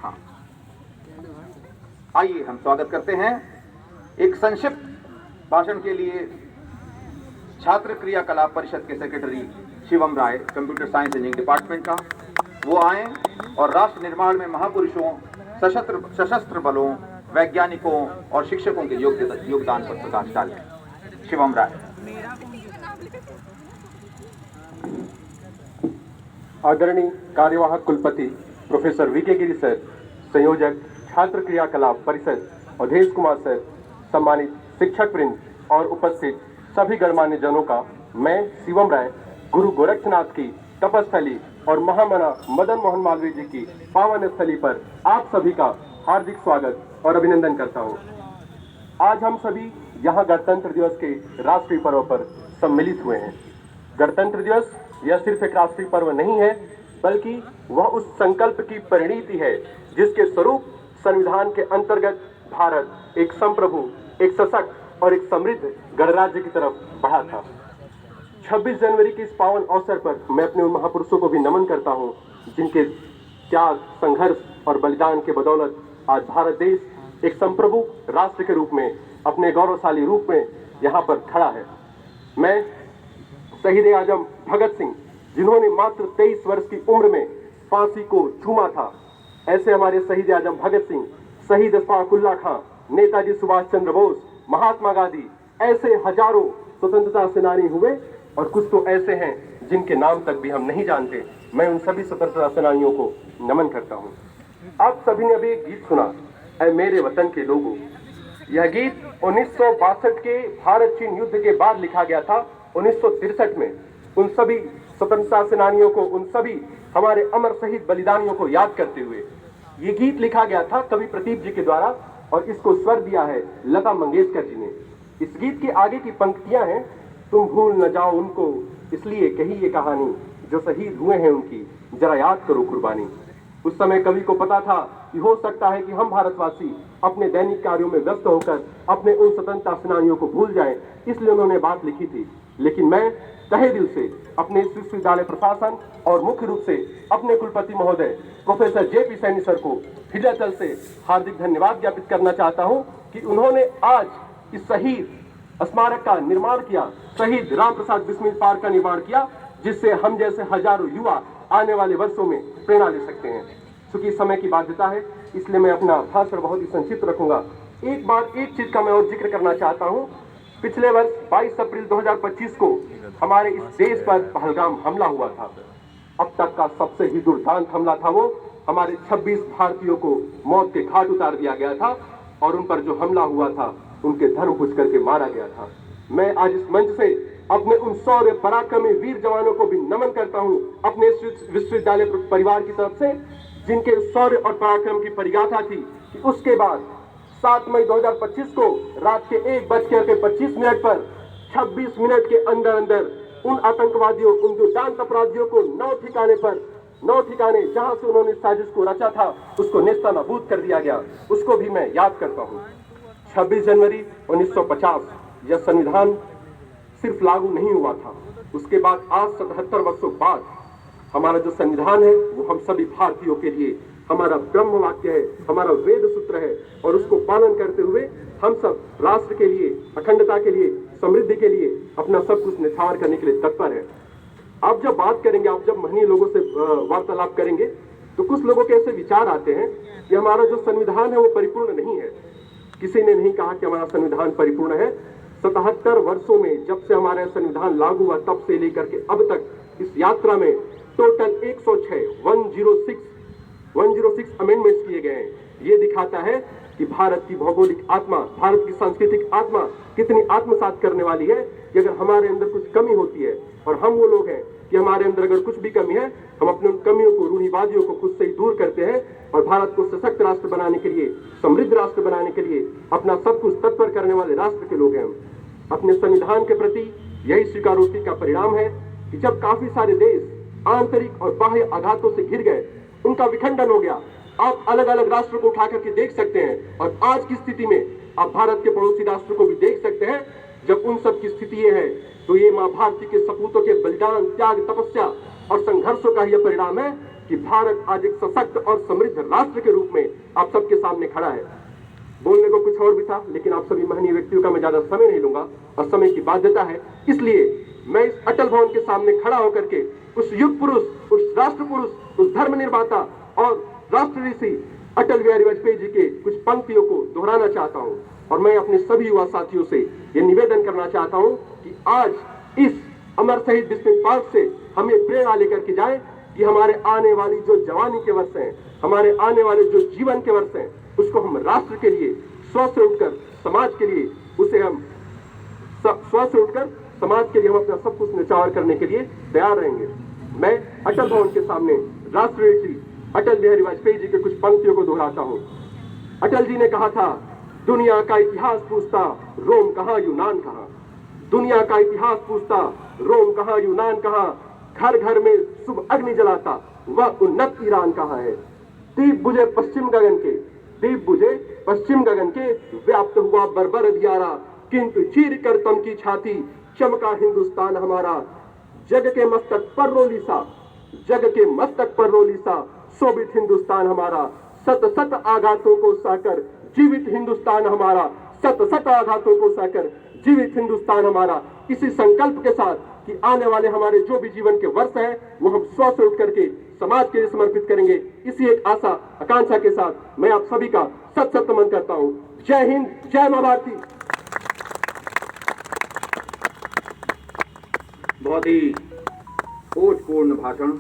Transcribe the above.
हाँ, आइए हम स्वागत करते हैं एक संक्षिप्त भाषण के लिए छात्र क्रियाकलाप परिषद के सेक्रेटरी शिवम राय, कंप्यूटर साइंस इंजीनियरिंग डिपार्टमेंट का। वो आए और राष्ट्र निर्माण में महापुरुषों, सशस्त्र बलों, वैज्ञानिकों और शिक्षकों के योगदान पर प्रकाश डालें। शिवम राय। आदरणीय कार्यवाहक कुलपति प्रोफेसर वीके गिरी सर, संयोजक छात्र क्रियाकलाप परिषद अवधेश कुमार सर, सम्मानित शिक्षक वृंद और उपस्थित सभी गणमान्य जनों का मैं शिवम राय गुरु गोरक्षनाथ की तपस्थली और महामना मदन मोहन मालवीय जी की पावन स्थली पर आप सभी का हार्दिक स्वागत और अभिनंदन करता हूँ। आज हम सभी यहाँ गणतंत्र दिवस के राष्ट्रीय पर्व पर सम्मिलित हुए हैं। गणतंत्र दिवस यह सिर्फ एक राष्ट्रीय पर्व नहीं है, बल्कि वह उस संकल्प की परिणति है जिसके स्वरूप संविधान के अंतर्गत भारत एक संप्रभु, एक सशक्त और एक समृद्ध गणराज्य की तरफ बढ़ा था। 26 जनवरी के इस पावन अवसर पर मैं अपने उन महापुरुषों को भी नमन करता हूं, जिनके त्याग, संघर्ष और बलिदान के बदौलत आज भारत देश एक संप्रभु राष्ट्र के रूप में, अपने गौरवशाली रूप में यहाँ पर खड़ा है। मैं शहीद आजम भगत सिंह, जिन्होंने मात्र 23 वर्ष की उम्र में फांसी को चूमा था, ऐसे हमारे शहीद आजम भगत सिंह, शहीद अशफाकुल्लाह खां, नेताजी सुभाष चंद्र बोस, महात्मा गांधी, ऐसे हजारों स्वतंत्रता सेनानी हुए और कुछ तो ऐसे हैं जिनके नाम तक भी हम नहीं जानते। मैं उन सभी स्वतंत्रता सेनानियों को नमन करता हूँ। आप सभी ने अभी एक गीत सुना, ऐ मेरे वतन के लोगों। यह गीत 1962 के भारत चीन युद्ध के बाद लिखा गया था। 1963 में उन सभी स्वतंत्रता सेनानियों को, उन सभी हमारे अमर शहीद बलिदानियों को याद करते हुए ये गीत लिखा गया था कवि प्रदीप जी के द्वारा, और इसको स्वर दिया है लता मंगेशकर जी ने। इस गीत के आगे की पंक्तियां हैं, तुम भूल न जाओ उनको, इसलिए कही ये कहानी, जो शहीद हुए हैं उनकी जरा याद करो कुर्बानी। उस समय कवि को पता था कि हो सकता है कि हम भारतवासी अपने दैनिक कार्यों में व्यस्त होकर अपने उन स्वतंत्रता सेनानियों को भूल जाएं, इसलिए उन्होंने बात लिखी थी। लेकिन मैं तहे दिल से अपने विश्वविद्यालय प्रशासन और मुख्य रूप से अपने कुलपति महोदय प्रोफेसर जेपी सैनी सर को हृदय तल से हार्दिक धन्यवाद ज्ञापित करना चाहता हूं कि उन्होंने आज इस शहीद स्मारक का निर्माण किया, शहीद राम प्रसाद बिस्मिल पार्क का निर्माण किया, जिससे हम जैसे हजारों युवा आने वाले वर्षों में प्रेरणा ले सकते हैं। चूंकि समय की बाध्यता है, इसलिए मैं अपना भाषण बहुत ही संक्षिप्त रखूंगा। एक चीज का मैं और जिक्र करना चाहता हूँ। पिछले वर्ष 22 अप्रैल 2025 को हमारे इस देश पर पहलगाम हमला हुआ था। अब तक का सबसे ही दुर्दांत हमला था वो। हमारे 26 भारतीयों को मौत के घाट उतार दिया गया था और उन पर जो हमला हुआ था उनके धर्म पूछ करके मारा गया था। मैं आज इस मंच से अपने उन शौर्य पराक्रमी वीर जवानों को भी नमन करता हूं, अपने विश्वविद्यालय परिवार की तरफ से, जिनके शौर्य और पराक्रम की परिगाथा थी कि उसके बाद 7 मई 2025 को रात के 1:25 पर 26 मिनट के अंदर अंदर उन आतंकवादियों, उन दुर्दांत अपराधियों को 9 ठिकाने जहां से उन्होंने साजिश को रचा था उसको नेस्तनाबूद कर दिया गया। उसको भी मैं याद करता हूं। 26 जनवरी 1950 यह संविधान सिर्फ लागू नहीं हुआ था, उसके बाद आज 77 वर्षों बाद हमारा जो संविधान है वो हम सभी भारतीयों के लिए हमारा ब्रह्म वाक्य है, हमारा वेद सूत्र है, और उसको पालन करते हुए हम सब राष्ट्र के लिए, अखंडता के लिए, समृद्धि के लिए अपना सब कुछ न्यौछावर करने के लिए तत्पर है। आप जब बात करेंगे, आप जब महनीय लोगों से वार्तालाप करेंगे, तो कुछ लोगों के ऐसे विचार आते हैं कि हमारा जो संविधान है वो परिपूर्ण नहीं है। किसी ने नहीं कहा कि हमारा संविधान परिपूर्ण है। 77 वर्षों में जब से हमारा संविधान लागू हुआ तब से लेकर के अब तक इस यात्रा में टोटल 106 अमेंडमेंट्स किए गए हैं। ये दिखाता है कि भारत की भौगोलिक आत्मा, भारत की सांस्कृतिक आत्मा कितनी आत्मसात करने वाली है कि अगर हमारे अंदर कुछ कमी होती है, और हम वो लोग हैं कि हमारे अंदर अगर कुछ भी कमी है, हम अपने उन कमियों को, रूढ़िवादियों को खुद से ही दूर करते हैं और भारत को सशक्त राष्ट्र बनाने के लिए, समृद्ध राष्ट्र बनाने के लिए अपना सब कुछ तत्पर करने वाले राष्ट्र के लोग हैं हम। अपने संविधान के प्रति यही स्वीकारोक्ति का परिणाम है कि जब काफी सारे देश आंतरिक और बाह्य आघातों से घिर गए, उनका विखंडन हो गया, आप अलग अलग राष्ट्रों को उठा करके देख सकते हैं, और आज की स्थिति में आप भारत के पड़ोसी राष्ट्र को भी देख सकते हैं। जब उन सब की स्थिति ये है, तो ये माँ भारती के सपूतों के बलिदान, त्याग, तपस्या और संघर्षों का यह परिणाम है कि भारत आज एक सशक्त और समृद्ध राष्ट्र के रूप में आप सबके सामने खड़ा है। बोलने को कुछ और भी था, लेकिन आप सभी महनीय व्यक्तियों का मैं ज्यादा समय नहीं लूंगा और समय की बाध्यता है, इसलिए मैं इस अटल भवन के सामने खड़ा होकर के उस युग पुरुष, उस राष्ट्र पुरुष, उस धर्म निर्माता और राष्ट्र ऋषि अटल बिहारी वाजपेयी जी के कुछ पंक्तियों को दोहराना चाहता हूं। और मैं अपने सभी युवा साथियों से यह निवेदन करना चाहता हूं कि आज इस अमर शहीद विस्मित पार्क से हमें प्रेरणा लेकर के जाए कि हमारे आने वाली जो जवानी के वर्ष हैं, हमारे आने वाले जो जीवन के वर्ष हैं, उसको हम राष्ट्र के लिए स्व से उठकर समाज के लिए उसे हम स्व से उठकर समाज के लिए हम अपना सब कुछ न्यौछावर करने के लिए तैयार रहेंगे। मैं अटल भवन के सामने राष्ट्र ऋषि अटल बिहारी वाजपेयी जी के कुछ पंक्तियों को दोहराता हूँ। अटल जी ने कहा था, दुनिया का इतिहास पूछता रोम कहाँ यूनान कहाँ, दुनिया का इतिहास पूछता रोम कहाँ यूनान कहाँ, घर घर में शुभ अग्नि जलाता वह उन्नत ईरान कहाँ है। दीप बुझे पश्चिम गगन के, दीप बुझे पश्चिम गगन के, व्याप्त हुआ बर्बर अंधियारा, किंतु चीर कर तम की छाती चमका हिंदुस्तान हमारा। जग के मस्तक पर रोली सा, जग के मस्तक पर रोली सा, शोभित हिंदुस्तान हमारा। सत सत आघातों को सहकर जीवित हिंदुस्तान हमारा, सत सत आघातों को सहकर जीवित हिंदुस्तान हमारा। इसी संकल्प के साथ कि आने वाले हमारे जो भी जीवन के वर्ष हैं वो हम स्व से उठ करके समाज के लिए समर्पित करेंगे। इसी एक आशा आकांक्षा के साथ मैं आप सभी का सत सत नमन करता हूं। जय हिंद, जय मां भारती। बहुत ही ओजपूर्ण भाषण